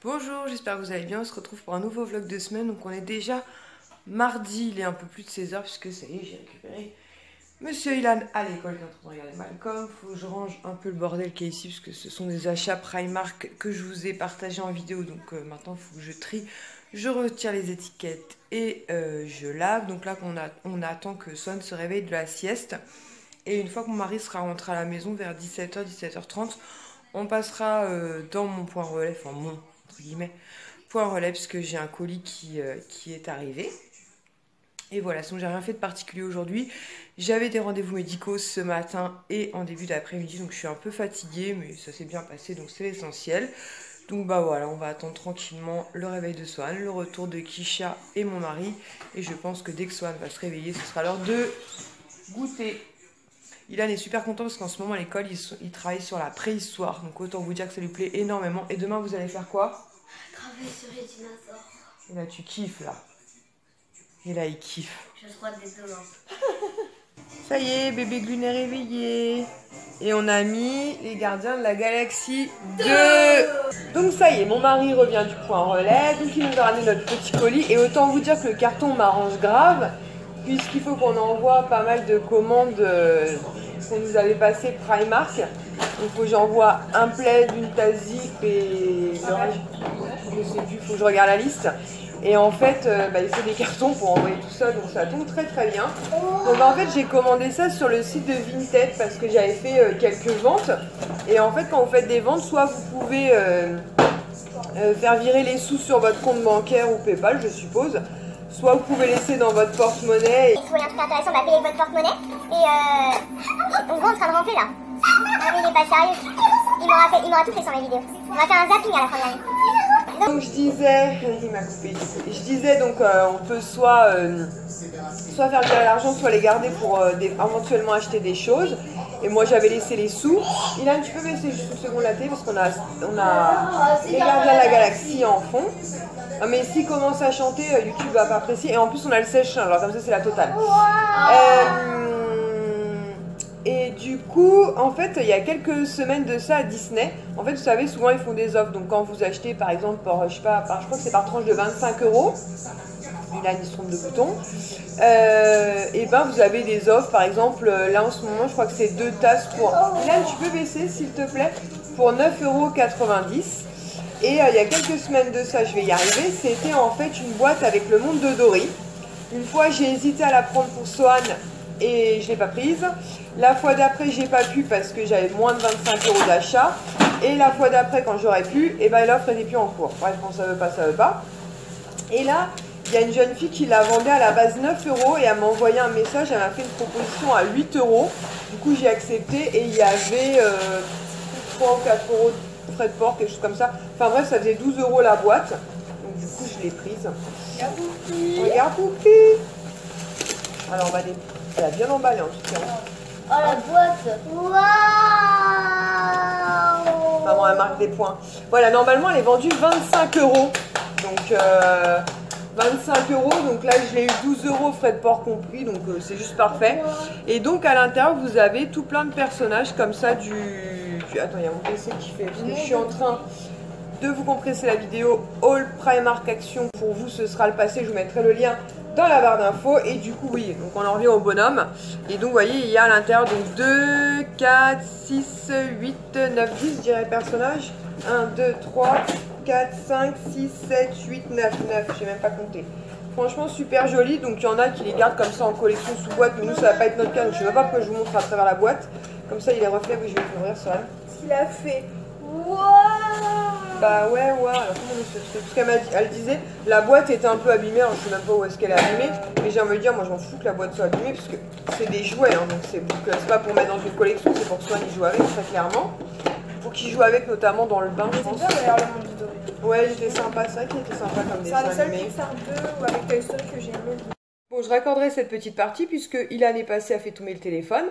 Bonjour, j'espère que vous allez bien. On se retrouve pour un nouveau vlog de semaine. Donc on est déjà mardi, il est un peu plus de 16h puisque ça y est, j'ai récupéré Monsieur Ilan à l'école qui est en train de regarder Malcolm. Faut que je range un peu le bordel qui est ici parce que ce sont des achats Primark que je vous ai partagés en vidéo. Donc maintenant il faut que je trie, je retire les étiquettes et je lave. Donc là on attend que Swan se réveille de la sieste. Et une fois que mon mari sera rentré à la maison vers 17h, 17h30, on passera dans mon point relais, enfin mon entre guillemets point relais, parce que j'ai un colis qui est arrivé. Et voilà, sinon j'ai rien fait de particulier aujourd'hui. J'avais des rendez-vous médicaux ce matin et en début d'après-midi, donc je suis un peu fatiguée, mais ça s'est bien passé, donc c'est l'essentiel. Donc bah voilà, on va attendre tranquillement le réveil de Swan, le retour de Kisha et mon mari. Et je pense que dès que Swan va se réveiller, ce sera l'heure de goûter. Ilan est super content parce qu'en ce moment à l'école, il travaille sur la préhistoire. Donc autant vous dire que ça lui plaît énormément. Et demain, vous allez faire quoi? Travailler sur les dinosaures. Et là, tu kiffes, là. Et là, il kiffe. Je frotte des deux mains. Ça y est, bébé Glune est réveillé. Et on a mis les Gardiens de la Galaxie 2. Donc ça y est, mon mari revient du point relais. Donc il nous a ramené notre petit colis. Et autant vous dire que le carton m'arrange grave, puisqu'il faut qu'on envoie pas mal de commandes qu'on nous avait passées Primark. Donc il faut que j'envoie un plaid, une tazip et le reste, je sais plus, il faut que je regarde la liste. Et en fait, il faut des cartons pour envoyer tout ça, donc ça tombe très très bien. Donc en fait, j'ai commandé ça sur le site de Vinted parce que j'avais fait quelques ventes. Et en fait, quand vous faites des ventes, soit vous pouvez faire virer les sous sur votre compte bancaire ou PayPal, je suppose. Soit vous pouvez laisser dans votre porte-monnaie. Si vous voulez un truc intéressant, bah payez votre porte-monnaie. Et on voit en train de rentrer là. Ah mais il est pas sérieux. Il m'aura tout fait sur mes vidéos. On va faire un zapping à la fin de l'année. Donc je disais, il m'a coupé. Je disais donc on peut soit faire virer l'argent, soit les garder pour éventuellement acheter des choses. Et moi j'avais laissé les sous. Ilan, tu peux baisser juste une seconde la télé parce qu'on a les Gardiens de la Galaxie en fond. Ah, mais s'il commence à chanter, YouTube va pas apprécier. Et en plus on a le sèche, alors comme ça c'est la totale. Et du coup, en fait, il y a quelques semaines de ça à Disney, en fait, vous savez, souvent ils font des offres. Donc quand vous achetez, par exemple, je crois que c'est par tranche de 25 €, là, ils se trompent de bouton, et ben vous avez des offres. Par exemple, là en ce moment, je crois que c'est 2 tasses pour... Ilan, tu peux baisser, s'il te plaît, pour 9,90 €. Et il y a quelques semaines de ça, je vais y arriver, c'était en fait une boîte avec le monde de Dory. Une fois, j'ai hésité à la prendre pour Swan et je ne l'ai pas prise. La fois d'après, j'ai pas pu parce que j'avais moins de 25 € d'achat. Et la fois d'après, quand j'aurais pu, et ben l'offre n'était plus en cours. Bref, quand ça veut pas, ça veut pas. Et là, il y a une jeune fille qui la vendait à la base 9 € et elle m'a envoyé un message. Elle m'a fait une proposition à 8 €. Du coup, j'ai accepté et il y avait 3 ou 4 € de frais de port, quelque chose comme ça. Enfin bref, ça faisait 12 € la boîte. Donc du coup, je l'ai prise. Regarde Poupi. Regarde Poupi. Alors, elle a bien emballé en tout cas. Oh la boîte. Waouh. Maman, elle marque des points. Voilà, normalement, elle est vendue 25 €. Donc, 25 €. Donc là, je l'ai eu 12 € frais de port compris. Donc, c'est juste parfait. Et donc, à l'intérieur, vous avez tout plein de personnages comme ça Attends, il y a mon PC qui fait... Parce que je suis en train de vous compresser la vidéo. All Primark Action, pour vous, ce sera le passé. Je vous mettrai le lien dans la barre d'infos. Et du coup, oui, donc on en revient au bonhomme. Et donc, vous voyez, il y a à l'intérieur donc 2, 4, 6, 8, 9, 10, je dirais, personnages. 1, 2, 3, 4, 5, 6, 7, 8, 9, 9. Je n'ai même pas compté. Franchement, super joli. Donc, il y en a qui les gardent comme ça en collection sous boîte. Mais nous, ça va pas être notre cas. Donc, je ne sais même pas pourquoi je vous montre à travers la boîte. Comme ça, il les reflète. Oui, je vais l'ouvrir, ça. Ce qu'il a fait. Waouh. Bah ouais. Alors, comment on se fait? Parce qu'elle disait, la boîte était un peu abîmée. Alors, je sais même pas où est-ce qu'elle est abîmée. Mais j'ai envie de dire, moi, je m'en fous que la boîte soit abîmée. Parce que c'est des jouets. Hein, donc, c'est pas pour mettre dans une collection. C'est pour que Swan y joue avec, très clairement. Pour qu'il joue avec, notamment dans le bain, je pense. C'est bien d'ailleurs le monde du Dory. Ouais, c'était sympa. C'est vrai qu'il était sympa comme dessin C'est le seul animé. Pixar 2 ou avec Toy Story que j'ai aimé. Bon, je raccorderai cette petite partie puisque Ilan est passé à faire tomber le téléphone.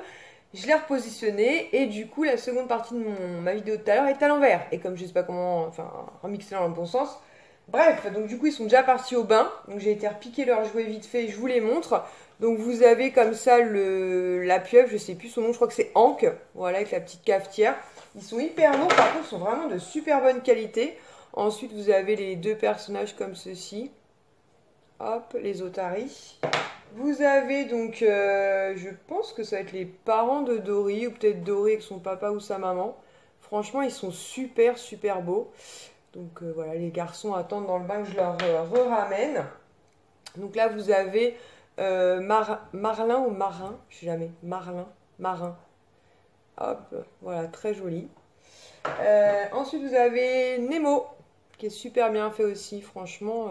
Je l'ai repositionné et du coup, la seconde partie de ma vidéo de tout à l'heure est à l'envers. Et comme je sais pas comment, enfin, remixer dans le bon sens. Bref, donc du coup, ils sont déjà partis au bain. Donc j'ai été repiquer leurs jouets vite fait, je vous les montre. Donc vous avez comme ça la pieuvre, je sais plus son nom, je crois que c'est Hank. Voilà, avec la petite cafetière. Ils sont hyper lourds, par contre, ils sont vraiment de super bonne qualité. Ensuite, vous avez les deux personnages comme ceci. Hop, les otaries. Vous avez donc, je pense que ça va être les parents de Dory, ou peut-être Dory avec son papa ou sa maman. Franchement, ils sont super, super beaux. Donc voilà, les garçons attendent dans le bain que je leur ramène. Donc là, vous avez Marlin ou Marin, je sais jamais, Marin. Hop, voilà, très joli. Ensuite, vous avez Nemo, qui est super bien fait aussi, franchement,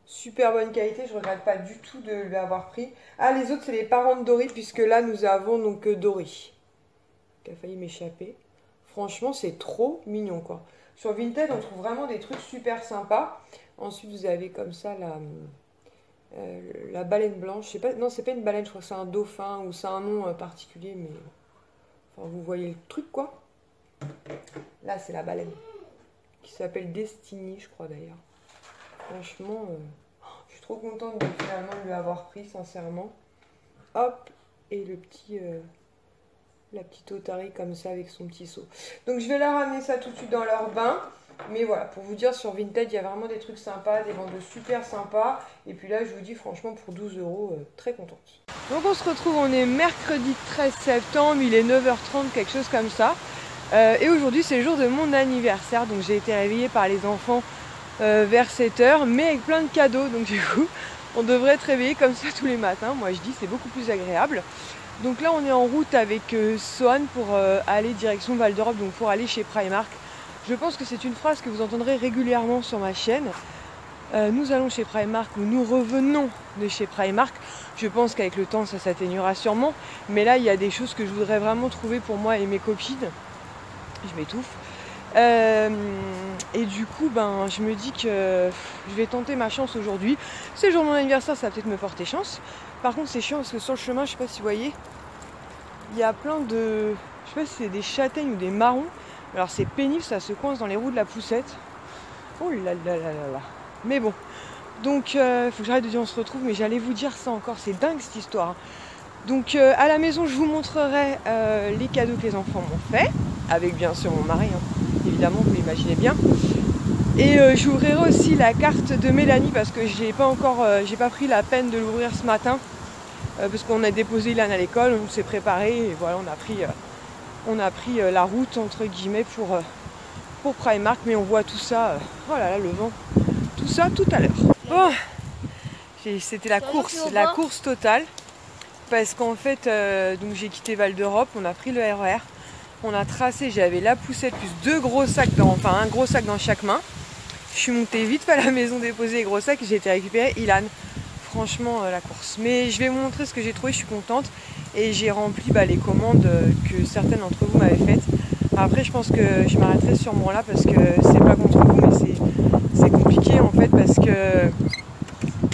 super bonne qualité, je ne regrette pas du tout de l'avoir pris. Ah, les autres, c'est les parents de Dory, puisque là, nous avons donc Dory, qui a failli m'échapper. Franchement, c'est trop mignon, quoi. Sur Vinted, on trouve vraiment des trucs super sympas. Ensuite, vous avez comme ça la baleine blanche. Je sais pas, non, c'est pas une baleine, je crois que c'est un dauphin, ou c'est un nom particulier, mais... Enfin, vous voyez le truc, quoi. Là, c'est la baleine, qui s'appelle Destiny, je crois, d'ailleurs. Franchement, je suis trop contente de finalement lui avoir pris, sincèrement. Hop, et le petit... la petite otarie comme ça avec son petit seau. Donc je vais leur ramener ça tout de suite dans leur bain. Mais voilà, pour vous dire, sur Vinted, il y a vraiment des trucs sympas, des vendeuses super sympas. Et puis là, je vous dis, franchement, pour 12 €, très contente. Donc on se retrouve, on est mercredi 13 septembre, il est 9h30, quelque chose comme ça. Et aujourd'hui, c'est le jour de mon anniversaire. Donc j'ai été réveillée par les enfants vers 7h, mais avec plein de cadeaux. Donc du coup, on devrait être réveillé comme ça tous les matins. Moi, je dis, c'est beaucoup plus agréable. Donc là, on est en route avec Sohan pour aller direction Val d'Europe, donc pour aller chez Primark. Je pense que c'est une phrase que vous entendrez régulièrement sur ma chaîne. Nous allons chez Primark ou nous revenons de chez Primark. Je pense qu'avec le temps, ça s'atténuera sûrement. Mais là, il y a des choses que je voudrais vraiment trouver pour moi et mes copines. Je m'étouffe. Et du coup, ben, je me dis que je vais tenter ma chance aujourd'hui. C'est le jour de mon anniversaire, ça va peut-être me porter chance. Par contre, c'est chiant parce que sur le chemin, je sais pas si vous voyez, il y a plein de... Je sais pas si c'est des châtaignes ou des marrons. Alors c'est pénible, ça se coince dans les roues de la poussette. Oh là là là là là. Mais bon, donc faut que j'arrête de dire on se retrouve, mais j'allais vous dire ça encore, c'est dingue cette histoire. Donc à la maison, je vous montrerai les cadeaux que les enfants m'ont fait, avec bien sûr mon mari, hein. Évidemment, vous l'imaginez bien. Et j'ouvrirai aussi la carte de Mélanie parce que j'ai pas pris la peine de l'ouvrir ce matin parce qu'on a déposé Ilan à l'école, on s'est préparé et voilà, on a pris la route entre guillemets pour Primark, mais on voit tout ça, oh là là, le vent, tout ça tout à l'heure. Bon, c'était la course totale parce qu'en fait, donc j'ai quitté Val d'Europe, on a pris le RER. On a tracé, j'avais la poussette plus deux gros sacs, un gros sac dans chaque main. Je suis montée vite fait à la maison déposer les gros sacs et j'ai été récupérer Ilan. Franchement, la course. Mais je vais vous montrer ce que j'ai trouvé, je suis contente. Et j'ai rempli les commandes que certaines d'entre vous m'avaient faites. Après, je pense que je m'arrêterai sûrement là parce que c'est pas contre vous, mais c'est compliqué en fait parce que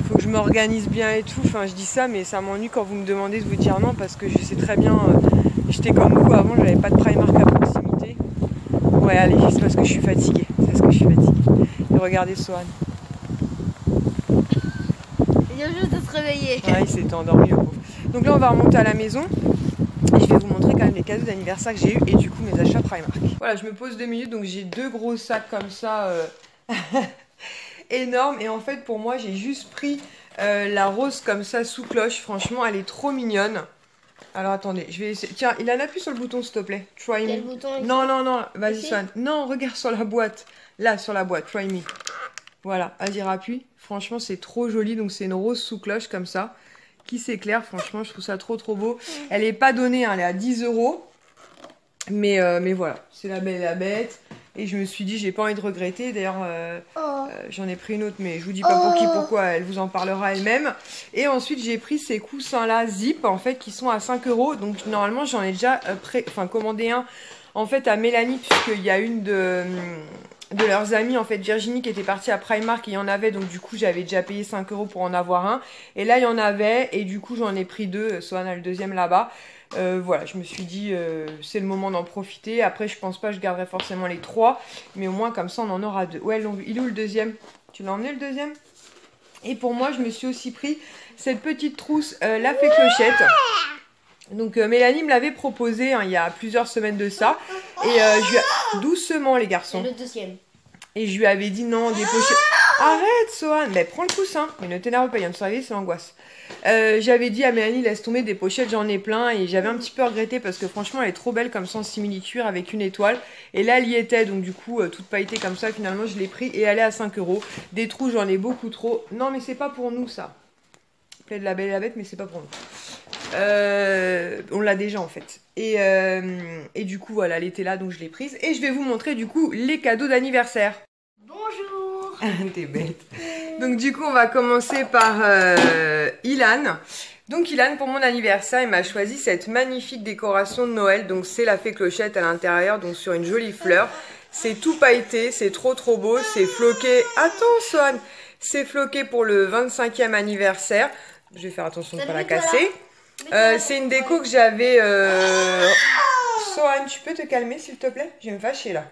faut que je m'organise bien et tout. Enfin, je dis ça, mais ça m'ennuie quand vous me demandez de vous dire non parce que je sais très bien... J'étais comme vous avant, j'avais pas de Primark à proximité. Ouais, allez, c'est parce que je suis fatiguée. C'est parce que je suis fatiguée. Et regardez Sohan. Il vient juste de se réveiller. Ouais, il s'était endormi, le pauvre. Donc là, on va remonter à la maison. Et je vais vous montrer quand même les cadeaux d'anniversaire que j'ai eu et du coup mes achats Primark. Voilà, je me pose 2 minutes, donc j'ai 2 gros sacs comme ça, énormes. Et en fait, pour moi, j'ai juste pris la rose comme ça sous cloche. Franchement, elle est trop mignonne. Alors attendez, je vais essayer. Tiens, il en appuie sur le bouton s'il te plaît. Try Quel me. bouton ici? Non, non, non, vas-y Ici? Swan. Non, regarde sur la boîte. Là, sur la boîte, try me. Voilà, vas-y, appuie. Franchement, c'est trop joli. Donc c'est une rose sous cloche comme ça, qui s'éclaire. Franchement, je trouve ça trop trop beau. Elle est pas donnée, hein, elle est à 10 €. Mais voilà, c'est la belle et la bête. Et je me suis dit, j'ai pas envie de regretter. D'ailleurs, j'en ai pris une autre, mais je vous dis pas pour qui, pourquoi, elle vous en parlera elle-même. Et ensuite, j'ai pris ces coussins-là Zip, en fait, qui sont à 5 €. Donc, normalement, j'en ai déjà commandé un, en fait, à Mélanie, puisqu'il y a une de leurs amies, en fait, Virginie, qui était partie à Primark, et il y en avait. Donc, du coup, j'avais déjà payé 5 € pour en avoir un. Et là, il y en avait, et du coup, j'en ai pris 2. Sohan a le deuxième là-bas. Voilà, je me suis dit, c'est le moment d'en profiter. Après, je pense pas que je garderai forcément les 3. Mais au moins, comme ça, on en aura 2. Ouais, il est où le deuxième? Tu l'as emmené le deuxième? Et pour moi, je me suis aussi pris cette petite trousse La Fée Clochette. Donc, Mélanie me l'avait proposé il y a plusieurs semaines de ça. Et doucement, les garçons. Le deuxième. Et je lui avais dit non, des pochettes... Arrête, Sohan. Mais prends le coussin. Mais ne t'énerve pas, il vient de se réveiller, c'est l'angoisse. J'avais dit à Mélanie, laisse tomber des pochettes, j'en ai plein. Et j'avais un petit peu regretté parce que franchement, elle est trop belle comme ça en simili-cuir avec une étoile. Et là, elle y était. Donc du coup, toute pailletée comme ça, finalement, je l'ai pris. Et elle est à 5 €. Des trous, j'en ai beaucoup trop. Non, mais c'est pas pour nous, ça. Plaît de la Belle et la Bête, mais c'est pas pour nous. On l'a déjà, en fait. Et du coup, voilà, elle était là, donc je l'ai prise. Et je vais vous montrer, du coup, les cadeaux d'anniversaire. Bonjour. T'es bête. Donc du coup, on va commencer par Ilan. Donc Ilan, pour mon anniversaire, il m'a choisi cette magnifique décoration de Noël. Donc c'est la fée clochette à l'intérieur, donc sur une jolie fleur. C'est tout pailleté, c'est trop beau, c'est floqué. Attends, Sohan, c'est floqué pour le 25e anniversaire. Je vais faire attention de ne pas la casser. C'est une déco que j'avais... Sohan, tu peux te calmer s'il te plaît? Je vais me fâcher là.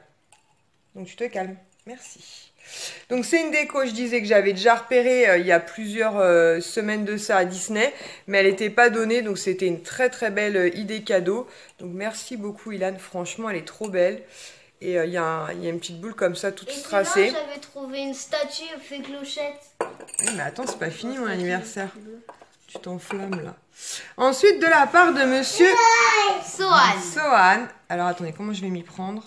Donc tu te calmes. Merci. Donc c'est une déco, je disais, que j'avais déjà repérée il y a plusieurs semaines de ça à Disney, mais elle n'était pas donnée, donc c'était une très belle idée cadeau. Donc merci beaucoup Ilan, franchement elle est trop belle. Et il y a une petite boule comme ça, toute tracée. Et j'avais trouvé une statue fée clochette. Oui, mais attends, c'est pas fini mon anniversaire. Tu t'enflammes là. Ensuite, de la part de monsieur Sohan. Alors attendez, comment je vais m'y prendre?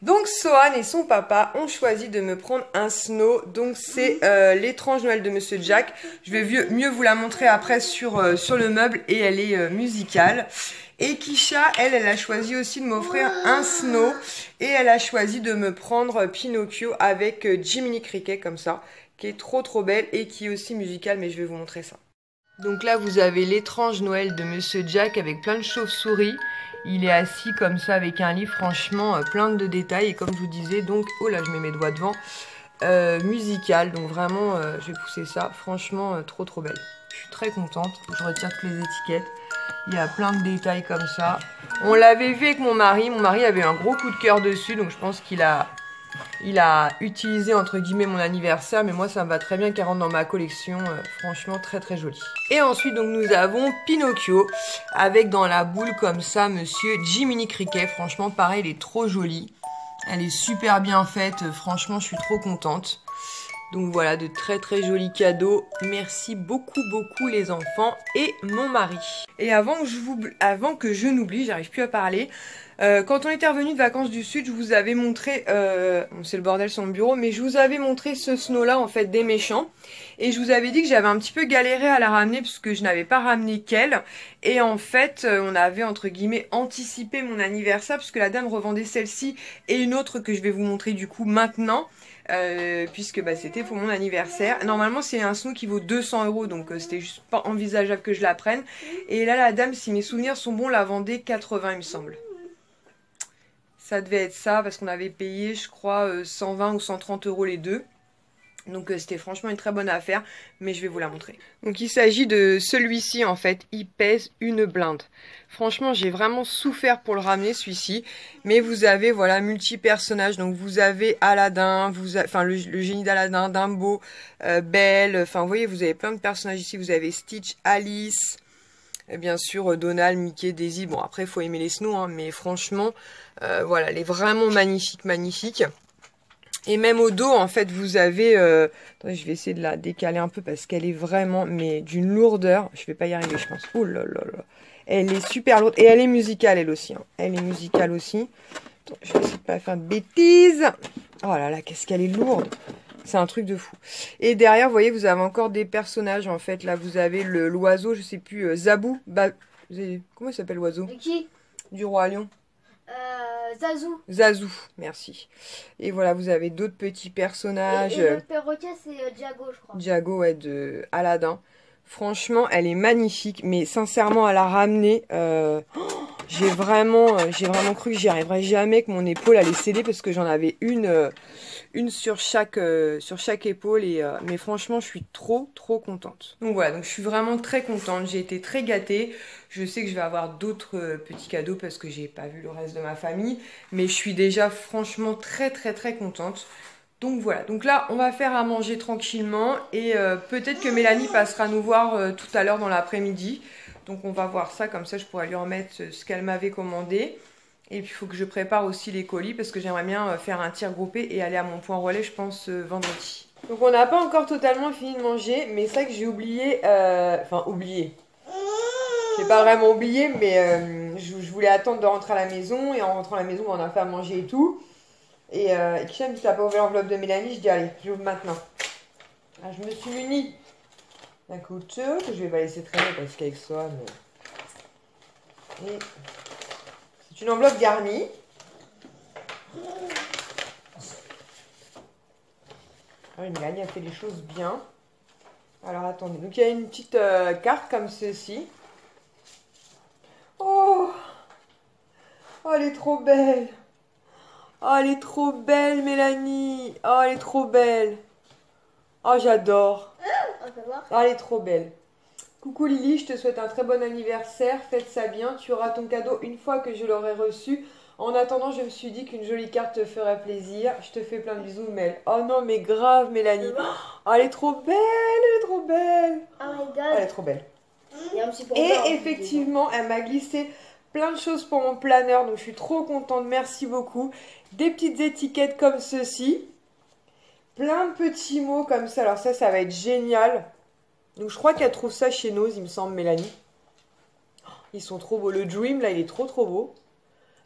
Donc Sohan et son papa ont choisi de me prendre un snow. Donc c'est l'étrange Noël de Monsieur Jack. Je vais mieux vous la montrer après sur le meuble. Et elle est musicale. Et Kisha, elle a choisi aussi de m'offrir un snow. Et elle a choisi de me prendre Pinocchio avec Jiminy Cricket comme ça. Qui est trop belle et qui est aussi musicale. Mais je vais vous montrer ça. Donc là vous avez l'étrange Noël de Monsieur Jack avec plein de chauves-souris. Il est assis comme ça avec un lit, franchement, plein de détails. Et comme je vous disais, donc, oh là, je mets mes doigts devant, musical. Donc vraiment, je vais pousser ça. Franchement, trop belle. Je suis très contente. Je retire toutes les étiquettes. Il y a plein de détails comme ça. On l'avait vu avec mon mari. Mon mari avait un gros coup de cœur dessus. Donc je pense qu'il a utilisé entre guillemets mon anniversaire, mais moi ça me va très bien qu'elle rentre dans ma collection, franchement très joli. Et ensuite donc nous avons Pinocchio avec dans la boule comme ça monsieur Jiminy Cricket, franchement pareil, elle est trop jolie, elle est super bien faite, franchement je suis trop contente. Donc voilà, de très jolis cadeaux. Merci beaucoup les enfants et mon mari. Et avant que je n'oublie, j'arrive plus à parler. Quand on était revenu de vacances du sud, je vous avais montré, bon, c'est le bordel sur mon bureau, mais je vous avais montré ce snow là en fait des méchants. Et je vous avais dit que j'avais un petit peu galéré à la ramener puisque je n'avais pas ramené qu'elle. Et en fait, on avait entre guillemets anticipé mon anniversaire puisque la dame revendait celle-ci et une autre que je vais vous montrer du coup maintenant. Puisque bah, c'était pour mon anniversaire. Normalement c'est un snow qui vaut 200 €, donc c'était juste pas envisageable que je la prenne. Et là la dame, si mes souvenirs sont bons, la vendait 80 il me semble. Ça devait être ça parce qu'on avait payé je crois 120 ou 130 € les deux. Donc c'était franchement une très bonne affaire, mais je vais vous la montrer. Donc il s'agit de celui-ci en fait, il pèse une blinde. Franchement j'ai vraiment souffert pour le ramener celui-ci, mais vous avez voilà multi-personnages, donc vous avez Aladdin, enfin le génie d'Aladin, Dumbo, Belle, enfin vous voyez vous avez plein de personnages ici, vous avez Stitch, Alice, bien sûr Donald, Mickey, Daisy, bon après il faut aimer les snows, hein, mais franchement voilà elle est vraiment magnifique. Et même au dos, en fait, vous avez... Attendez, je vais essayer de la décaler un peu parce qu'elle est vraiment, mais d'une lourdeur. Je vais pas y arriver, je pense. Oh là là là. Elle est super lourde. Et elle est musicale, elle aussi. Hein. Elle est musicale aussi. Attends, je vais essayer de pas faire de bêtises. Oh là là, qu'est-ce qu'elle est lourde. C'est un truc de fou. Et derrière, vous voyez, vous avez encore des personnages, en fait. Là, vous avez l'oiseau, je sais plus, Zabou. Comment il s'appelle l'oiseau? Qui? Du Roi Lion. Zazou. Zazou, merci. Et voilà, vous avez d'autres petits personnages. Et le perroquet, c'est Diago, je crois. Diago, ouais, de Aladdin. Franchement, elle est magnifique, mais sincèrement, à la ramener, j'ai vraiment cru que j'y arriverais jamais, que mon épaule allait céder parce que j'en avais une sur chaque épaule. Mais franchement, je suis trop contente. Donc voilà, donc je suis vraiment très contente. J'ai été très gâtée. Je sais que je vais avoir d'autres petits cadeaux parce que j'ai pas vu le reste de ma famille. Mais je suis déjà franchement très contente. Donc voilà, donc là on va faire à manger tranquillement et peut-être que Mélanie passera nous voir tout à l'heure dans l'après-midi. Donc on va voir ça, comme ça je pourrais lui remettre ce qu'elle m'avait commandé. Et puis il faut que je prépare aussi les colis parce que j'aimerais bien faire un tir groupé et aller à mon point relais, je pense, vendredi. Donc on n'a pas encore totalement fini de manger, mais c'est vrai que j'ai oublié, enfin oublié. J'ai pas vraiment oublié, mais je voulais attendre de rentrer à la maison. Et en rentrant à la maison, on a fait à manger et tout. Et Kisha me dit, t'as pas ouvert l'enveloppe de Mélanie? Je dis, allez, j'ouvre maintenant. Ah, je me suis munie d'un couteau que je vais pas laisser traîner parce qu'avec soi, mais... Et c'est une enveloppe garnie. Ah oui, Mélanie a fait les choses bien. Alors attendez, donc il y a une petite carte comme ceci. Oh, oh, elle est trop belle. Oh, elle est trop belle, Mélanie. Oh, elle est trop belle. Oh, j'adore. On peut voir. Oh, elle est trop belle. Coucou Lily, je te souhaite un très bon anniversaire. Fête ça bien. Tu auras ton cadeau une fois que je l'aurai reçu. En attendant, je me suis dit qu'une jolie carte te ferait plaisir. Je te fais plein de bisous, Mel. Oh non, mais grave, Mélanie. Oh, elle est trop belle. Elle est trop belle. Oh my Oh, god. elle est trop belle. Il y a un petit Et panda, effectivement, elle m'a glissé plein de choses pour mon planeur, donc je suis trop contente, merci beaucoup. Des petites étiquettes comme ceci, plein de petits mots comme ça, alors ça va être génial. Donc je crois qu'elle trouve ça chez Nose, il me semble, Mélanie. Oh, ils sont trop beaux, le Dream là, il est trop beau.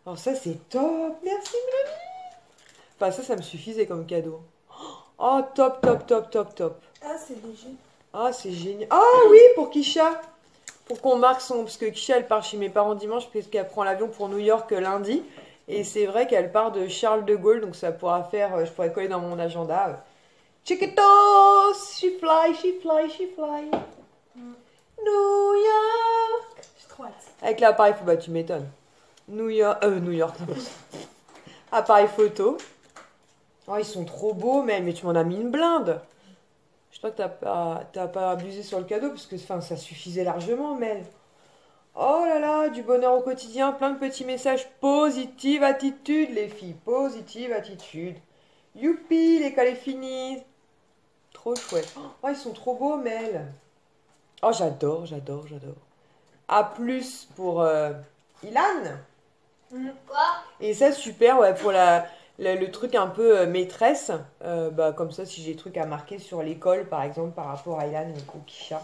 Alors ça c'est top, merci Mélanie. Enfin ça me suffisait comme cadeau. Oh top. Ah, c'est léger. Ah c'est génial. Ah oui, pour Kisha. Pour qu'on marque son... Parce que Kisha, elle part chez mes parents dimanche, parce qu'elle prend l'avion pour New York lundi. Et c'est vrai qu'elle part de Charles de Gaulle, donc ça pourra faire... Je pourrais coller dans mon agenda. Chiquitos, she fly. New York. J'ai trop hâte. Avec l'appareil photo, bah tu m'étonnes. New York, appareil photo. Oh, ils sont trop beaux, mais tu m'en as mis une blinde. J'espère que t'as pas abusé sur le cadeau, parce que enfin, ça suffisait largement, Mel. Oh là là, du bonheur au quotidien, plein de petits messages. Positive attitude, les filles. Positive attitude. Youpi, l'école est finie. Trop chouette. Oh, ils sont trop beaux, Mel. Oh, j'adore. A plus pour Ilan. Quoi? Et ça, super, ouais, pour le truc un peu maîtresse. Comme ça, si j'ai des trucs à marquer sur l'école, par exemple, par rapport à Ilan ou Kisha.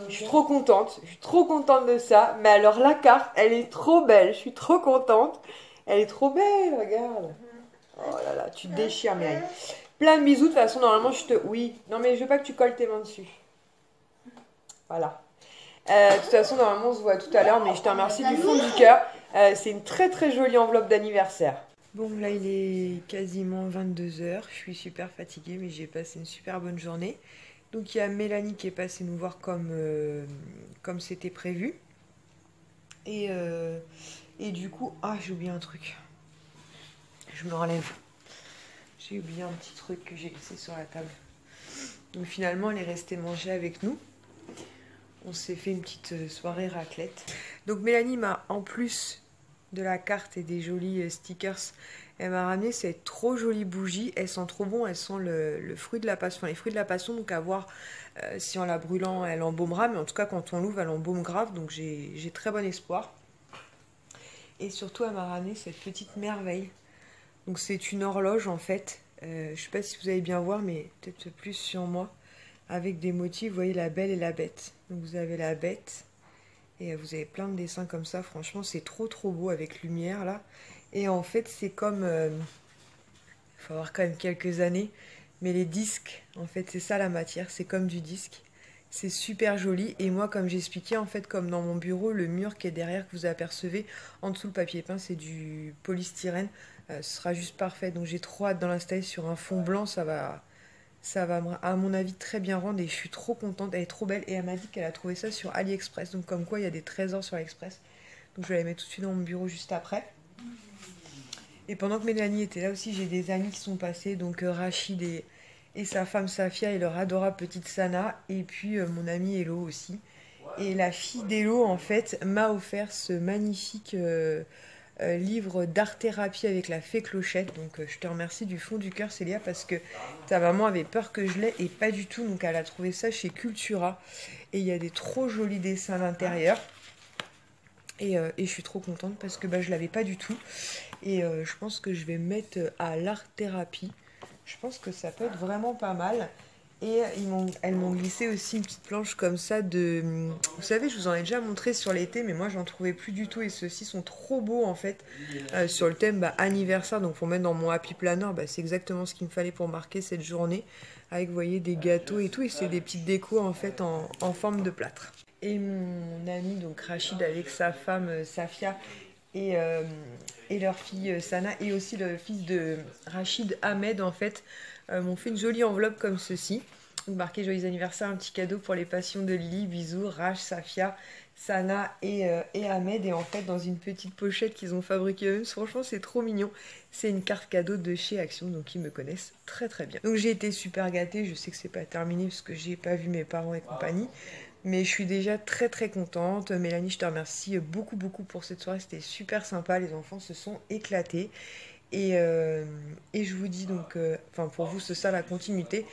Je suis trop contente. De ça. Mais alors, la carte, elle est trop belle. Je suis trop contente. Elle est trop belle, regarde. Oh là là, tu te déchires, Mélanie. Plein de bisous. De toute façon, normalement, Oui. Non, mais je veux pas que tu colles tes mains dessus. Voilà. De toute façon, normalement, on se voit tout à l'heure, mais je te remercie du fond du cœur. C'est une très jolie enveloppe d'anniversaire. Bon, là, il est quasiment 22 h. Je suis super fatiguée, mais j'ai passé une super bonne journée. Donc, il y a Mélanie qui est passée nous voir comme c'était prévu. Et du coup... Ah, j'ai oublié un truc. Je me relève. J'ai oublié un petit truc que j'ai laissé sur la table. Donc, finalement, elle est restée manger avec nous. On s'est fait une petite soirée raclette. Donc Mélanie m'a, en plus de la carte et des jolis stickers, elle m'a ramené cette trop jolie bougie. Elles sont trop bon, elles sont le fruit de la passion. Enfin, les fruits de la passion, donc à voir si en la brûlant, elle embaumera. Mais en tout cas, quand on l'ouvre, elle embaume grave. Donc j'ai très bon espoir. Et surtout, elle m'a ramené cette petite merveille. Donc c'est une horloge en fait. Je sais pas si vous allez bien voir, mais peut-être plus sur moi. Avec des motifs, vous voyez la belle et la bête. Donc vous avez la bête et vous avez plein de dessins comme ça. Franchement, c'est trop beau avec lumière là. Et en fait, c'est comme... il faut avoir quand même quelques années. Mais les disques, en fait, c'est ça la matière. C'est comme du disque. C'est super joli. Et moi, comme j'expliquais, en fait, comme dans mon bureau, le mur qui est derrière, que vous apercevez, en dessous le papier peint, c'est du polystyrène. Ce sera juste parfait. Donc j'ai trop hâte d'en l'installer sur un fond blanc. Ça va, à mon avis, très bien rendre. Et je suis trop contente. Elle est trop belle. Et elle m'a dit qu'elle a trouvé ça sur AliExpress. Donc comme quoi, il y a des trésors sur AliExpress. Donc je vais la mettre tout de suite dans mon bureau juste après. Et pendant que Mélanie était là aussi, j'ai des amis qui sont passés. Donc Rachid et sa femme Safia et leur adorable petite Sana. Et puis mon amie Hello aussi. Et la fille d'Hello, en fait, m'a offert ce magnifique... livre d'art-thérapie avec la fée Clochette. Donc je te remercie du fond du cœur, Célia, parce que ta maman avait peur que je l'aie et pas du tout. Donc elle a trouvé ça chez Cultura et il y a des trop jolis dessins à l'intérieur. Et je suis trop contente parce que je l'avais pas du tout. Et je pense que je vais me mettre à l'art thérapie. Je pense que ça peut être vraiment pas mal. Et elles m'ont glissé aussi une petite planche comme ça de... Vous savez, je vous en ai déjà montré sur l'été, mais moi j'en trouvais plus du tout. Et ceux-ci sont trop beaux en fait. Sur le thème anniversaire, donc pour mettre dans mon happy planner, c'est exactement ce qu'il me fallait pour marquer cette journée. Avec, vous voyez, des gâteaux et tout. Et c'est des petites décos en fait en forme de plâtre. Et mon ami, donc Rachid, avec sa femme Safia et leur fille Sana, et aussi le fils de Rachid, Ahmed, en fait, m'ont fait une jolie enveloppe comme ceci. Donc, marqué joyeux anniversaire, un petit cadeau pour les passions de Lily, bisous, Rach, Safia, Sana et Ahmed. Et en fait, dans une petite pochette qu'ils ont fabriquée eux-mêmes, franchement, c'est trop mignon. C'est une carte cadeau de chez Action, donc ils me connaissent très très bien. Donc j'ai été super gâtée, je sais que c'est pas terminé parce que j'ai pas vu mes parents et compagnie. Mais je suis déjà très très contente. Mélanie, je te remercie beaucoup beaucoup pour cette soirée. C'était super sympa. Les enfants se sont éclatés. Et je vous dis donc, pour vous, c'est ça la continuité.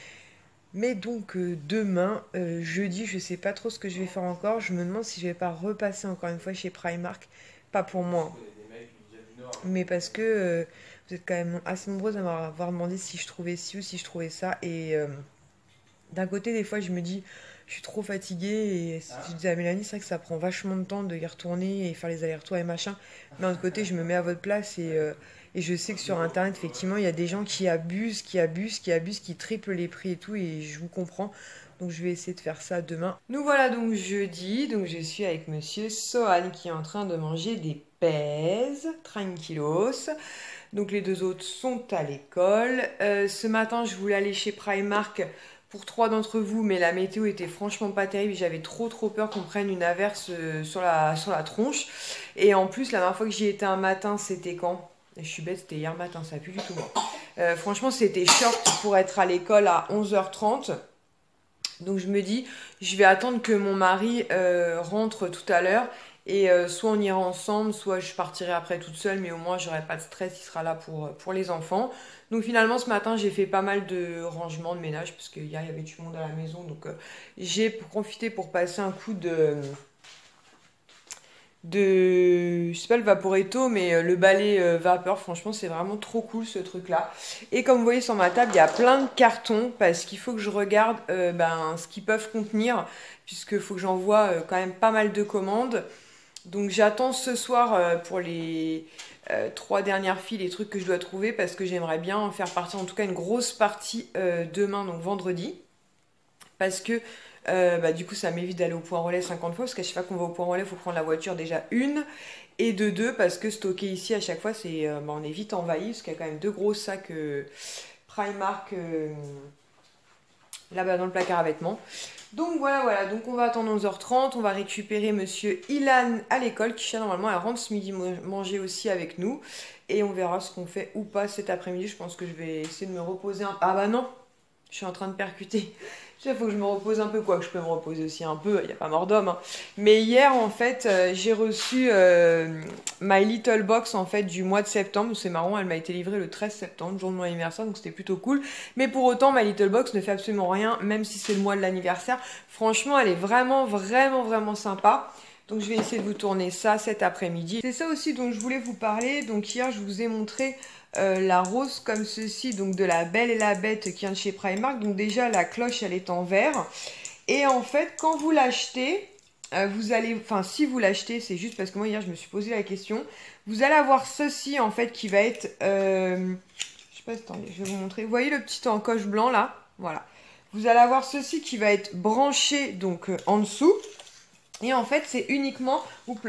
Mais donc demain, jeudi, je sais pas trop ce que je vais faire encore. Je me demande si je vais pas repasser encore une fois chez Primark. Pas pour moi, mais parce que vous êtes quand même assez nombreuses à m'avoir demandé si je trouvais ci ou si je trouvais ça. Et d'un côté, des fois, je me dis... Je suis trop fatiguée et je disais à Mélanie, c'est vrai que ça prend vachement de temps de y retourner et faire les allers-retours et machin. Mais d'un autre côté, je me mets à votre place et je sais que sur Internet, effectivement, il y a des gens qui abusent, qui triplent les prix et tout, et je vous comprends. Donc je vais essayer de faire ça demain. Nous voilà donc jeudi, donc je suis avec monsieur Sohan qui est en train de manger des pèses, tranquillos. Donc les deux autres sont à l'école. Ce matin, je voulais aller chez Primark pour 3 d'entre vous, mais la météo était franchement pas terrible. J'avais trop peur qu'on prenne une averse sur la tronche. Et en plus, la dernière fois que j'y étais un matin, c'était quand? Je suis bête, c'était hier matin, ça pue du tout moi. Franchement, c'était short pour être à l'école à 11h30. Donc je me dis, je vais attendre que mon mari rentre tout à l'heure. Et soit on ira ensemble, soit je partirai après toute seule, mais au moins j'aurai pas de stress, il sera là pour les enfants. Donc finalement ce matin j'ai fait pas mal de rangement, de ménage, parce qu'hier il y avait du monde à la maison, donc j'ai profité pour passer un coup je sais pas le Vaporetto, mais le balai vapeur, franchement c'est vraiment trop cool ce truc là. Et comme vous voyez sur ma table il y a plein de cartons, parce qu'il faut que je regarde ce qu'ils peuvent contenir, puisqu'il faut que j'envoie quand même pas mal de commandes. Donc j'attends ce soir pour les 3 dernières filles, les trucs que je dois trouver, parce que j'aimerais bien en faire partir en tout cas une grosse partie demain, donc vendredi. Parce que du coup ça m'évite d'aller au point relais 50 fois, parce qu'à chaque fois qu'on va au point relais il faut prendre la voiture déjà une. Et de deux, parce que stocker ici à chaque fois c'est on est vite envahi, parce qu'il y a quand même 2 gros sacs Primark là-bas dans le placard à vêtements. Donc voilà, donc on va attendre 11h30, on va récupérer monsieur Ilan à l'école, qui normalement elle rentre ce midi manger aussi avec nous, et on verra ce qu'on fait ou pas cet après-midi. Je pense que je vais essayer de me reposer un peu. Ah bah non, je suis en train de percuter. Il faut que je me repose un peu, quoi que je peux me reposer aussi un peu, il n'y a pas mort d'homme. Hein. Mais hier, en fait, j'ai reçu My Little Box, en fait, du mois de septembre. C'est marrant, elle m'a été livrée le 13 septembre, jour de mon anniversaire, donc c'était plutôt cool. Mais pour autant, My Little Box ne fait absolument rien, même si c'est le mois de l'anniversaire. Franchement, elle est vraiment sympa. Donc je vais essayer de vous tourner ça cet après-midi. C'est ça aussi dont je voulais vous parler. Donc hier, je vous ai montré... la rose comme ceci, donc de la Belle et la Bête qui vient de chez Primark. Donc déjà la cloche elle est en verre, et en fait quand vous l'achetez vous allez, si vous l'achetez, c'est juste parce que moi hier je me suis posé la question, vous allez avoir ceci en fait qui va être je sais pas, attendez, je vais vous montrer, vous voyez le petit encoche blanc là, voilà, vous allez avoir ceci qui va être branché donc en dessous. Et en fait, c'est uniquement... Oups,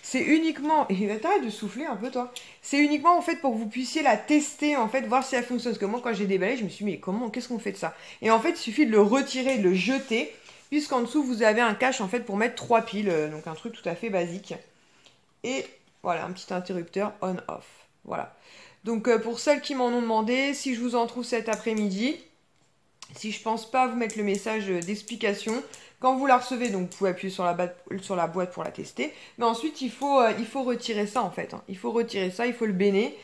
c'est uniquement... Et t'arrêtes de souffler un peu, toi. C'est uniquement, en fait, pour que vous puissiez la tester, en fait, voir si elle fonctionne. Parce que moi, quand j'ai déballé, je me suis dit, mais comment, qu'est-ce qu'on fait de ça? Et en fait, il suffit de le retirer, de le jeter, puisqu'en dessous, vous avez un cache, en fait, pour mettre 3 piles. Donc, un truc tout à fait basique. Et voilà, un petit interrupteur on-off. Voilà. Donc, pour celles qui m'en ont demandé, si je vous en trouve cet après-midi, si je pense pas vous mettre le message d'explication... Quand vous la recevez, donc vous pouvez appuyer sur la boîte pour la tester. Mais ensuite, il faut retirer ça en fait. Hein. Il faut retirer ça, il faut le béner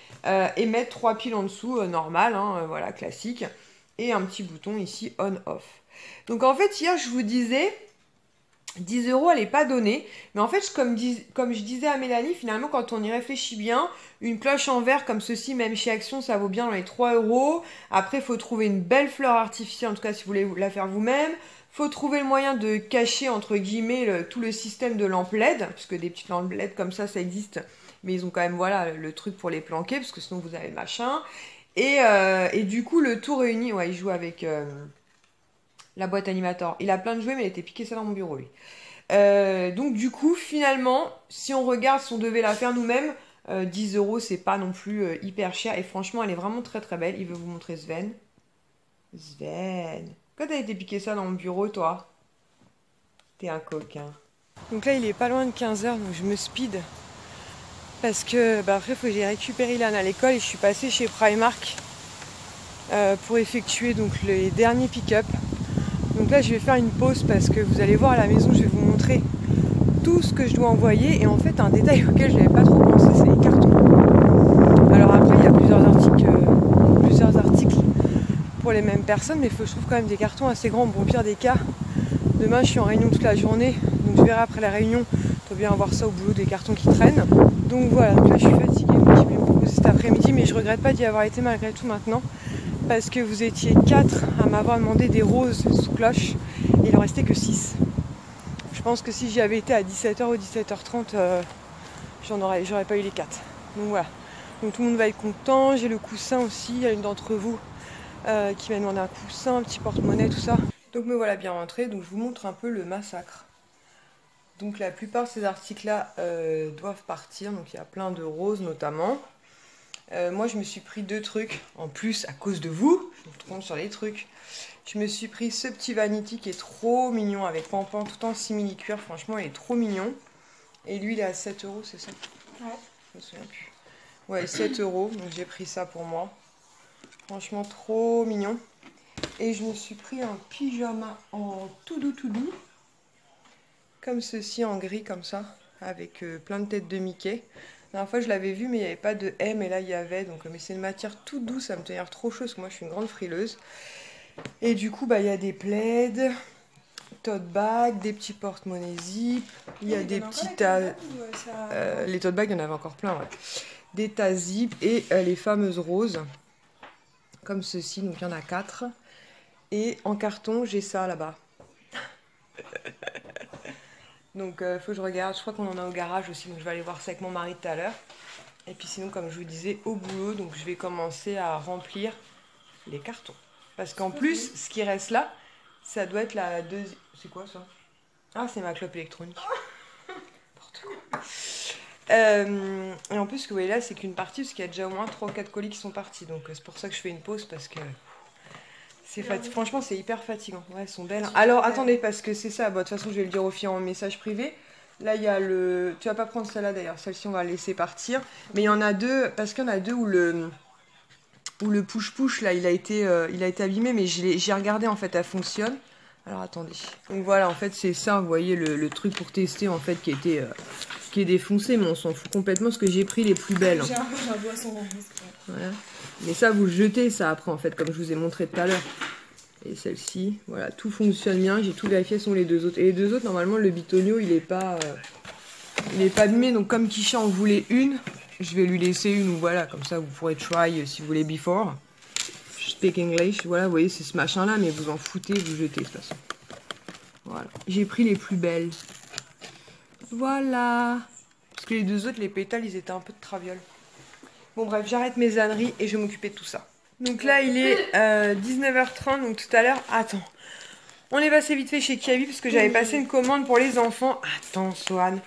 et mettre 3 piles en dessous, normal, hein, voilà, classique. Et un petit bouton ici, on-off. Donc en fait, hier, je vous disais 10 €, elle n'est pas donnée. Mais en fait, comme je disais à Mélanie, finalement, quand on y réfléchit bien, une cloche en verre comme ceci, même chez Action, ça vaut bien dans les 3 €. Après, il faut trouver une belle fleur artificielle, en tout cas si vous voulez la faire vous-même. Il faut trouver le moyen de cacher, entre guillemets, tout le système de lampes LED, puisque des petites lampes LED comme ça existe. Mais ils ont quand même, voilà, le truc pour les planquer, parce que sinon vous avez le machin. Et du coup, le tout réuni, ouais, il joue avec la boîte animator. Il a plein de jouets, mais il était piqué ça dans mon bureau, lui. Donc du coup, finalement, si on regarde, si on devait la faire nous-mêmes, 10 €, c'est pas non plus hyper cher. Et franchement, elle est vraiment très très belle. Il veut vous montrer Sven. Sven, quand t'as été piqué ça dans mon bureau, toi? T'es un coquin. Donc là, il est pas loin de 15 h, donc je me speed. Parce que, après, il faut que j'aille récupérer Ilan à l'école. Et je suis passée chez Primark pour effectuer donc les derniers pick-up. Donc là, je vais faire une pause parce que vous allez voir à la maison, je vais vous montrer tout ce que je dois envoyer. Et en fait, un détail auquel je n'avais pas trop pensé, c'est les cartons. Alors après, il y a plusieurs articles pour les mêmes personnes, mais il faut que je trouve quand même des cartons assez grands. Bon, au pire des cas, demain, je suis en réunion toute la journée. Donc je verrai après la réunion, il faut bien avoir ça au boulot, des cartons qui traînent. Donc voilà, donc là, je suis fatiguée, donc je vais me proposer cet après-midi, mais je regrette pas d'y avoir été malgré tout maintenant. Parce que vous étiez 4 à m'avoir demandé des roses sous cloche et il en restait que 6. Je pense que si j'y avais été à 17 h ou 17 h 30, j'aurais pas eu les 4. Donc voilà. Donc tout le monde va être content. J'ai le coussin aussi. Il y a une d'entre vous qui m'a demandé un coussin, un petit porte-monnaie, tout ça. Donc me voilà bien rentrée. Donc je vous montre un peu le massacre. Donc la plupart de ces articles-là doivent partir. Donc il y a plein de roses notamment. Moi je me suis pris 2 trucs en plus à cause de vous, je vous trompe sur les trucs. Je me suis pris ce petit vanity qui est trop mignon avec pampan tout en simili cuir, franchement il est trop mignon. Et lui il est à 7 €, c'est ça? Ouais. Je me souviens plus. Ouais, 7 €, donc j'ai pris ça pour moi. Franchement trop mignon. Et je me suis pris un pyjama en tout doux, comme ceci en gris comme ça, avec plein de têtes de Mickey. La dernière fois je l'avais vu mais il n'y avait pas de M et là il y avait, donc mais c'est une matière toute douce, ça me tenir trop chaud parce que moi je suis une grande frileuse. Et du coup il y a des plaids, tote bag, des petits porte-monnaie zip, il y a des petits tas, les tote bags il y en avait encore plein, ouais. Des tas zip et les fameuses roses, comme ceci, donc il y en a 4. Et en carton j'ai ça là-bas. Donc faut que je regarde, je crois qu'on en a au garage aussi, donc je vais aller voir ça avec mon mari tout à l'heure. Et puis sinon, comme je vous disais, au boulot, donc je vais commencer à remplir les cartons. Parce qu'en plus, ce qui reste là, ça doit être la deuxième... C'est quoi ça? Ah, c'est ma clope électronique. N'importe quoi. Et en plus, ce que vous voyez là, c'est qu'une partie, parce qu'il y a déjà au moins 3 ou 4 colis qui sont partis. Donc c'est pour ça que je fais une pause, parce que... Franchement, c'est hyper fatigant. Ouais, elles sont belles. Alors, attendez, parce que c'est ça. Bon, de toute façon, je vais le dire aux filles en message privé. Là, il y a le... Tu vas pas prendre celle-là, d'ailleurs. Celle-ci, on va la laisser partir. Mais il y en a 2, parce qu'il y en a 2 où le push-push, là, il a été abîmé. Mais j'ai regardé, en fait, elle fonctionne. Alors, attendez. Donc, voilà, en fait, c'est ça. Vous voyez, le truc pour tester, en fait, qui est défoncé. Mais on s'en fout complètement, parce que j'ai pris les plus belles. J'ai un peu la boisson. Voilà. Mais ça, vous le jetez, ça, après, en fait, comme je vous ai montré tout à l'heure. Et celle-ci, voilà, tout fonctionne bien. J'ai tout vérifié, ce sont les 2 autres. Et les 2 autres, normalement, le bitonio, il est pas abîmé. Donc, comme Kisha en voulait une, je vais lui laisser une. Ou voilà, comme ça, vous pourrez try si vous voulez before. Speak English. Voilà, vous voyez, c'est ce machin-là, mais vous en foutez, vous jetez, de toute façon. Voilà. J'ai pris les plus belles. Voilà. Parce que les 2 autres, les pétales, ils étaient un peu de traviole. Bon bref, j'arrête mes âneries et je vais m'occuper de tout ça. Donc là, il est 19 h 30, donc tout à l'heure... Attends, on est passé vite fait chez Kiabi parce que j'avais passé une commande pour les enfants. Attends, Sohan.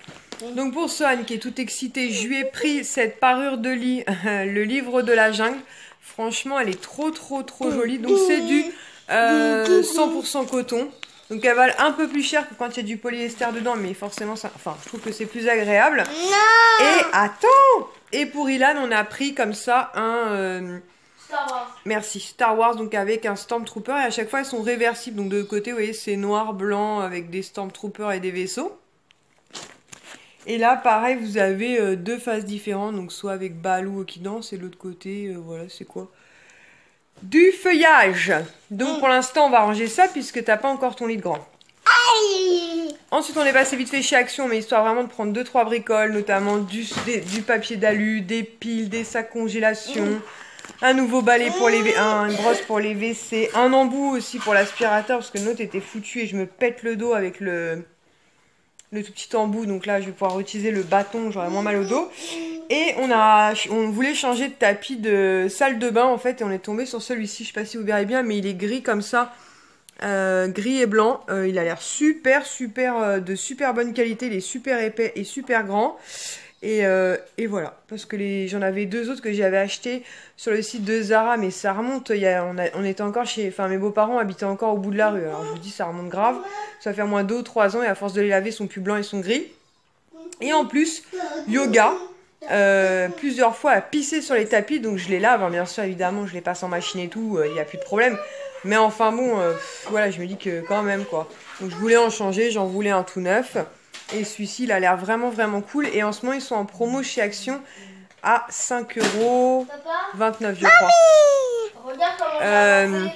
Donc pour Sohan qui est tout excité, je lui ai pris cette parure de lit, le livre de la jungle. Franchement, elle est trop jolie. Donc c'est du 100% coton. Donc elle vale un peu plus cher que quand il y a du polyester dedans, mais forcément, ça, enfin, je trouve que c'est plus agréable. Non. Et attends! Et pour Ilan, on a pris comme ça un... Star Wars. Merci, Star Wars, donc avec un Stormtrooper. Et à chaque fois, elles sont réversibles. Donc de l'autre côté, vous voyez, c'est noir, blanc, avec des Stormtroopers et des vaisseaux. Et là, pareil, vous avez 2 faces différentes. Donc soit avec Baloo qui danse, et l'autre côté, voilà, c'est quoi? Du feuillage. Donc pour l'instant, on va ranger ça, puisque t'as pas encore ton lit de grand. Aïe. Ensuite, on est passé vite fait chez Action, mais histoire vraiment de prendre 2-3 bricoles, notamment du papier d'alu, des piles, des sacs congélation, un nouveau balai pour les une brosse pour les WC, un embout aussi pour l'aspirateur, parce que l'autre était foutu et je me pète le dos avec le tout petit embout. Donc là, je vais pouvoir utiliser le bâton, j'aurai moins mal au dos. Et on voulait changer de tapis de salle de bain, en fait, et on est tombé sur celui-ci. Je sais pas si vous verrez bien, mais il est gris comme ça. Gris et blanc, il a l'air de super bonne qualité, il est super épais et super grand et voilà, parce que j'en avais 2 autres que j'avais acheté sur le site de Zara, mais ça remonte, on était encore mes beaux-parents habitaient encore au bout de la rue, alors je vous dis ça remonte grave, ça va faire moins 2 ou 3 ans et à force de les laver ils sont plus blancs, ils sont gris. Et en plus, Yoga plusieurs fois a pissé sur les tapis, donc je les lave, hein, bien sûr évidemment je les passe en machine et tout, il n'y a plus de problème. Mais enfin bon, voilà, je me dis que quand même quoi. Donc je voulais en changer, j'en voulais un tout neuf. Et celui-ci, il a l'air vraiment cool. Et en ce moment, ils sont en promo chez Action à 5,29 € je crois. Regarde comment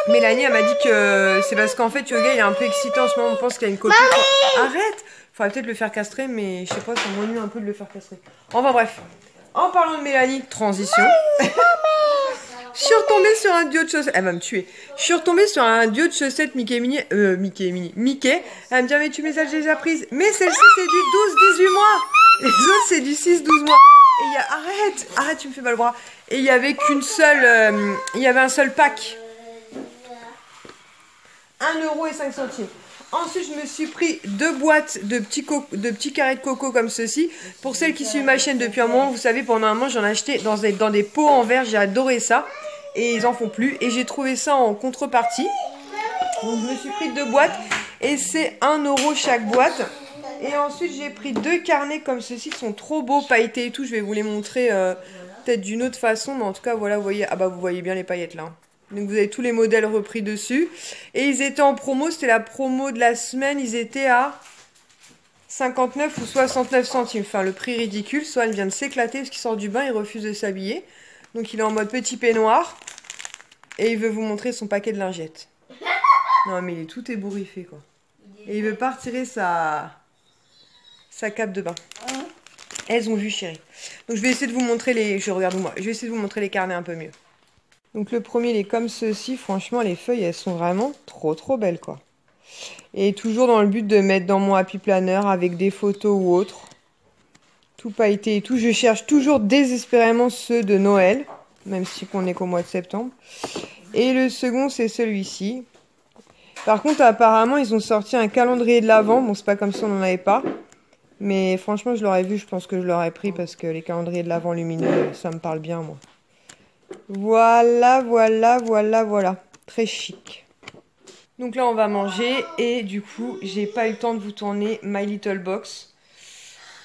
Mélanie, elle m'a dit que c'est parce qu'en fait, Yoga, il est un peu excité en ce moment. On pense qu'il y a une copine. Arrête! Faudrait peut-être le faire castrer, mais je sais pas, ça m'ennuie un peu de le faire castrer. Enfin bref, en parlant de Mélanie, transition. Je suis retombée sur un duo de chaussettes. Elle va me tuer. Je suis retombée sur un duo de chaussettes Mickey. Elle va me dire, mais tu me les as déjà prises. Mais celle-ci, c'est du 12-18 mois. Les autres, c'est du 6-12 mois. Et il y a... Arrête, tu me fais mal le bras. Et il y avait qu'une seule... il y avait un seul pack. 1,05 €. Ensuite, je me suis pris 2 boîtes de petits carrés de coco comme ceci. Pour celles qui suivent ma chaîne depuis un moment, vous savez, pendant un moment, j'en ai acheté dans des pots en verre. J'ai adoré ça. Et ils en font plus. Et j'ai trouvé ça en contrepartie. Donc, je me suis pris 2 boîtes. Et c'est 1 € chaque boîte. Et ensuite, j'ai pris 2 carnets comme ceci. Ils sont trop beaux, pailletés et tout. Je vais vous les montrer peut-être d'une autre façon. Mais en tout cas, voilà, vous voyez. Ah bah, vous voyez bien les paillettes là. Donc vous avez tous les modèles repris dessus. Et ils étaient en promo, c'était la promo de la semaine. Ils étaient à 59 ou 69 centimes. Enfin, le prix ridicule. Soit il vient de s'éclater parce qu'il sort du bain, il refuse de s'habiller. Donc il est en mode petit peignoir. Et il veut vous montrer son paquet de lingettes. Non mais il est tout ébouriffé quoi. Et il veut pas retirer sa cape de bain. Elles ont vu chérie. Donc je vais essayer de vous montrer je vais essayer de vous montrer les carnets un peu mieux. Donc le premier, il est comme ceci. Franchement, les feuilles, elles sont vraiment trop belles, quoi. Et toujours dans le but de mettre dans mon Happy Planner avec des photos ou autres. Tout pailleté et tout. Je cherche toujours désespérément ceux de Noël. Même si on n'est qu'au mois de septembre. Et le second, c'est celui-ci. Par contre, apparemment, ils ont sorti un calendrier de l'Avent. Bon, c'est pas comme si on n'en avait pas. Mais franchement, je l'aurais vu. Je pense que je l'aurais pris parce que les calendriers de l'Avent lumineux, ça me parle bien, moi. Voilà. Très chic. Donc là, on va manger. Et du coup, j'ai pas eu le temps de vous tourner My Little Box.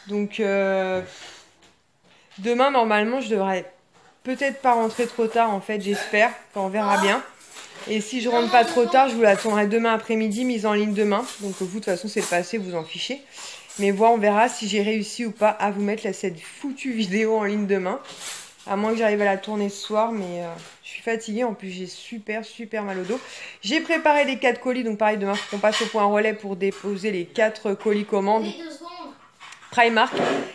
Donc, demain, normalement, je devrais peut-être pas rentrer trop tard, en fait, j'espère. Enfin, on verra bien. Et si je rentre pas trop tard, je vous la tournerai demain après-midi, mise en ligne demain. Donc, vous, de toute façon, c'est le passé, vous en fichez. Mais on verra si j'ai réussi ou pas à vous mettre cette foutue vidéo en ligne demain. À moins que j'arrive à la tourner ce soir, mais je suis fatiguée. En plus, j'ai super mal au dos. J'ai préparé les 4 colis. Donc pareil, demain, il faut qu'on passe au point relais pour déposer les 4 colis commandes Primark.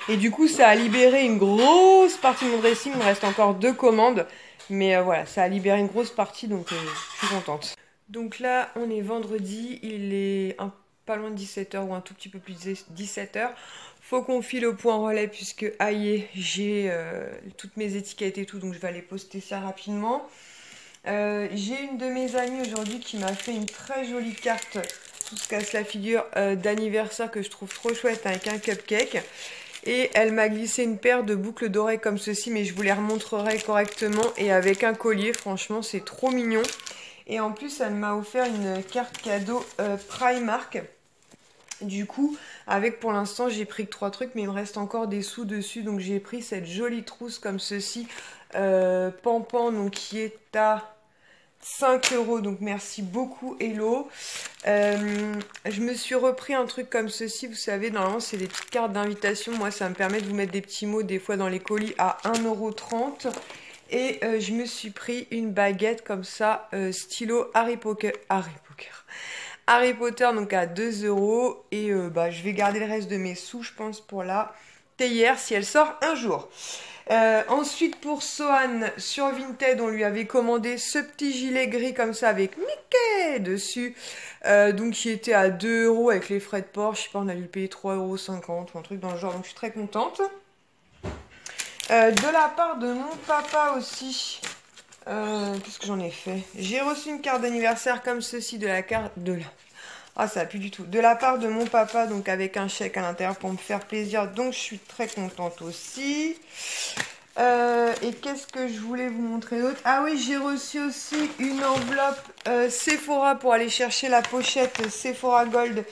Et du coup, ça a libéré une grosse partie de mon dressing. Il me reste encore 2 commandes. Mais voilà, ça a libéré une grosse partie, donc je suis contente. Donc là, on est vendredi. Il est pas loin de 17 h ou un tout petit peu plus de 17 h. Faut qu'on file au point relais puisque aïe, j'ai toutes mes étiquettes et tout, donc je vais aller poster ça rapidement. J'ai une de mes amies aujourd'hui qui m'a fait une très jolie carte, tout se casse la figure, d'anniversaire que je trouve trop chouette avec un cupcake. Et elle m'a glissé une paire de boucles d'oreilles comme ceci, mais je vous les remontrerai correctement. Et avec un collier, franchement c'est trop mignon. Et en plus elle m'a offert une carte cadeau Primark. Du coup, avec pour l'instant, j'ai pris que 3 trucs, mais il me reste encore des sous dessus. Donc j'ai pris cette jolie trousse comme ceci, Pampan, donc qui est à 5 €. Donc merci beaucoup Hello. Je me suis repris un truc comme ceci, vous savez, normalement c'est des petites cartes d'invitation. Moi, ça me permet de vous mettre des petits mots des fois dans les colis à 1,30 €. Et je me suis pris une baguette comme ça, stylo Harry Potter. Harry Potter donc à 2 €. Et je vais garder le reste de mes sous, je pense, pour la théière si elle sort un jour. Ensuite pour Sohan, sur Vinted, on lui avait commandé ce petit gilet gris comme ça avec Mickey dessus. Donc qui était à 2 € avec les frais de port. Je sais pas, on a dû le payer 3,50 € ou un truc dans le genre. Donc je suis très contente. De la part de mon papa aussi. Qu'est-ce que j'en ai fait? J'ai reçu une carte d'anniversaire comme ceci de la carte de la... Ah, ça va plus du tout. De la part de mon papa, donc avec un chèque à l'intérieur pour me faire plaisir. Donc, je suis très contente aussi. Et qu'est-ce que je voulais vous montrer d'autre? Ah oui, j'ai reçu aussi une enveloppe Sephora pour aller chercher la pochette Sephora Gold.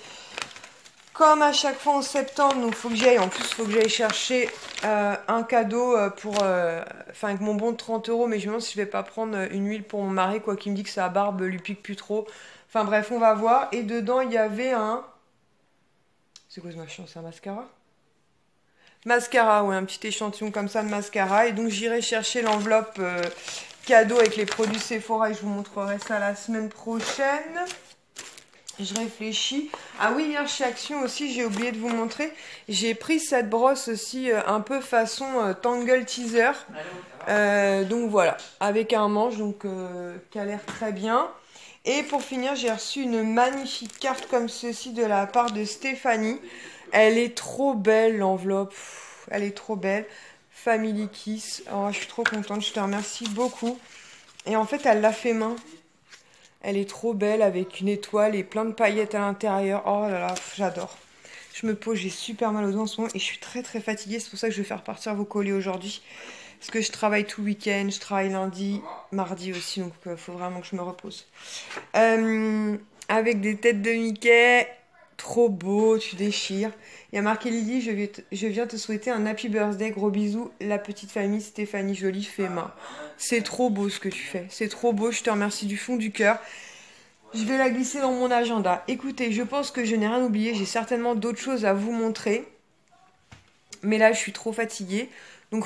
Comme à chaque fois en septembre, donc faut que j'y aille. En plus, il faut que j'aille chercher un cadeau pour... avec mon bon de 30 €. Mais je me demande si je vais pas prendre une huile pour mon mari, quoi, qui me dit que sa barbe lui pique plus trop. Enfin bref, on va voir. Et dedans, il y avait un... C'est quoi ce machin? C'est un mascara? Mascara, ouais, un petit échantillon comme ça de mascara. Et donc, j'irai chercher l'enveloppe cadeau avec les produits Sephora. Et je vous montrerai ça la semaine prochaine. Je réfléchis. Ah oui, hier chez Action aussi, j'ai oublié de vous montrer. J'ai pris cette brosse aussi un peu façon Tangle Teaser. Donc voilà, avec un manche donc qui a l'air très bien. Et pour finir, j'ai reçu une magnifique carte comme ceci de la part de Stéphanie. Elle est trop belle, l'enveloppe. Elle est trop belle. Family Kiss. Oh, je suis trop contente, je te remercie beaucoup. Et en fait, elle l'a fait main. Elle est trop belle avec une étoile et plein de paillettes à l'intérieur. Oh là là, j'adore. Je me pose, j'ai super mal aux doigts en ce moment et je suis très très fatiguée. C'est pour ça que je vais faire partir vos colis aujourd'hui. Parce que je travaille tout le week-end, je travaille lundi, mardi aussi, donc il faut vraiment que je me repose. Avec des têtes de Mickey, trop beau, tu déchires. Il y a marqué Lily, je viens te souhaiter un happy birthday, gros bisous, la petite famille Stéphanie Jolie fait main. C'est trop beau ce que tu fais, c'est trop beau, je te remercie du fond du cœur. Je vais la glisser dans mon agenda. Écoutez, je pense que je n'ai rien oublié, j'ai certainement d'autres choses à vous montrer. Mais là, je suis trop fatiguée. Donc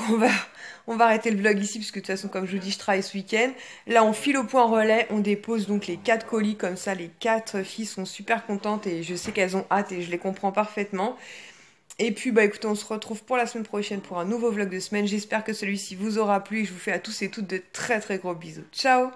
on va arrêter le vlog ici, puisque de toute façon, comme je vous dis, je travaille ce week-end. Là, on file au point relais, on dépose donc les 4 colis, comme ça, les 4 filles sont super contentes et je sais qu'elles ont hâte et je les comprends parfaitement. Et puis, écoutez, on se retrouve pour la semaine prochaine pour un nouveau vlog de semaine. J'espère que celui-ci vous aura plu et je vous fais à tous et toutes de très très gros bisous. Ciao!